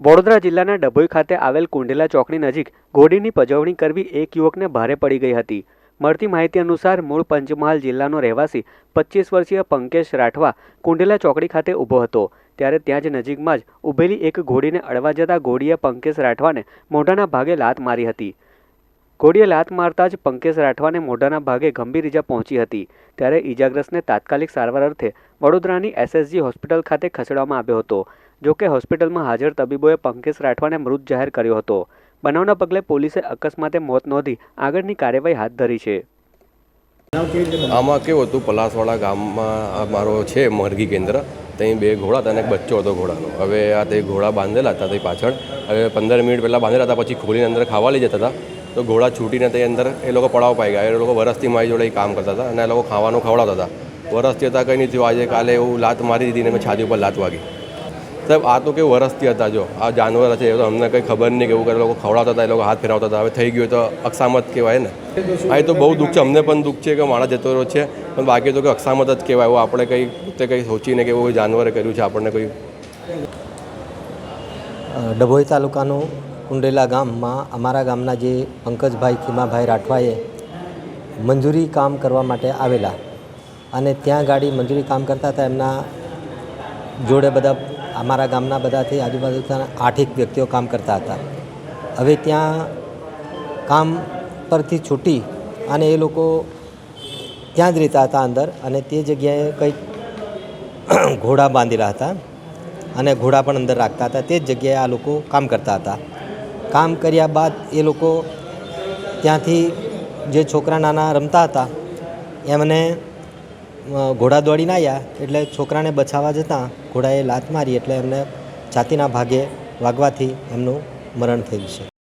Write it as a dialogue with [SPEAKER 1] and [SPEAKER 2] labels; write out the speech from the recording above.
[SPEAKER 1] વડોદરા જિલ્લાના ડભોઈ ખાતે આવેલ કુંઢેલા ચોકડી નજીક ઘોડીની પજવણી કરવી એક યુવકને ભારે પડી ગઈ હતી। મળતી માહિતી અનુસાર મૂળ પંચમહાલ જિલ્લાનો રહેવાસી 25 વર્ષીય પંકેશ રાઠવા કુંઢેલા ચોકડી ખાતે ઊભો હતો। ત્યારે ત્યાં જ નજીકમાં જ ઊભેલી એક ઘોડીને અડવા જતા ઘોડીએ પંકેશ રાઠવાને મોઢાના ભાગે લાત મારી હતી। ઘોડીએ લાત મારતા જ પંકેશ રાઠવાને મોઢાના ભાગે ગંભીર ઈજા પહોંચી હતી। ત્યારે ઈજાગ્રસ્તને તાત્કાલિક સારવાર અર્થે વડોદરાની SSG હોસ્પિટલ ખાતે ખસેડવામાં આવ્યો હતો। જોકે હોસ્પિટલમાં હાજર તબીબોએ પંકેશ રાઠવાને મૃત જાહેર કર્યો હતો। બનાવના પગલે પોલીસે અકસ્માતે મોત નોંધી આગળની કાર્યવાહી હાથ ધરી છે।
[SPEAKER 2] આમાં કેવું હતું, પલાસવાડા ગામમાં મારો છે મરઘી કેન્દ્ર, ત્યાં બે ઘોડા હતા અને એક બચ્ચો હતો ઘોડાનો। હવે આ તે ઘોડા બાંધેલા હતા તે પાછળ, હવે 15 મિનિટ પહેલાં બાંધેલા હતા, પછી ખોલીને અંદર ખાવા લઈ જતા હતા તો ઘોડા છૂટીને તે અંદર એ લોકો પડાવ પાઈ ગયા। એ લોકો વરસથી મારી જોડે કામ કરતા હતા અને એ લોકો ખાવાનું ખવડાવતા હતા। વરસથી હતા કંઈ નહીં થયું, આજે કાલે એવું લાત મારી દીધી ને મેં છાતી ઉપર લાત વાગી। સાહેબ આ તો કેવું વરસથી હતા, જો આ જાનવર છે એ તો અમને કંઈ ખબર નહીં કે એવું કરે, લોકો ખવડાવતા હતા, એ લોકો હાથ ફેરવતા હતા। હવે થઈ ગયું તો અક્ષામત કહેવાય ને। આ તો બહુ દુઃખ છે, અમને પણ દુઃખ છે કે માણસ જતો રહ્યો છે, પણ બાકી તો કે અક્ષામત જ કહેવાય। એવું આપણે કંઈ પોતે કંઈ સોચીને કે એવું જાનવરે કર્યું છે આપણને કોઈ।
[SPEAKER 3] ડભોઈ તાલુકાનું કુંઢેલા ગામમાં અમારા ગામના જે પંકજભાઈ ખીમાભાઈ રાઠવાએ મંજૂરી કામ કરવા માટે આવેલા અને ત્યાં ગાડી મંજૂરી કામ કરતા હતા। એમના જોડે બધા અમારા ગામના બધાથી આજુબાજુના 8 વ્યક્તિઓ કામ કરતા હતા। હવે ત્યાં કામ પરથી છૂટી અને એ લોકો ત્યાં જ રહેતા હતા અંદર, અને તે જગ્યાએ કંઈક ઘોડા બાંધેલા હતા અને ઘોડા પણ અંદર રાખતા હતા। તે જ જગ્યાએ આ લોકો કામ કરતા હતા। કામ કર્યા બાદ એ લોકો ત્યાંથી જે છોકરા નાના રમતા હતા એમને ઘોડા દોડીને આવ્યા, એટલે છોકરાને બચાવવા જતાં ઘોડાએ લાત મારી, એટલે એમને છાતીના ભાગે વાગવાથી એમનું મરણ થયું છે।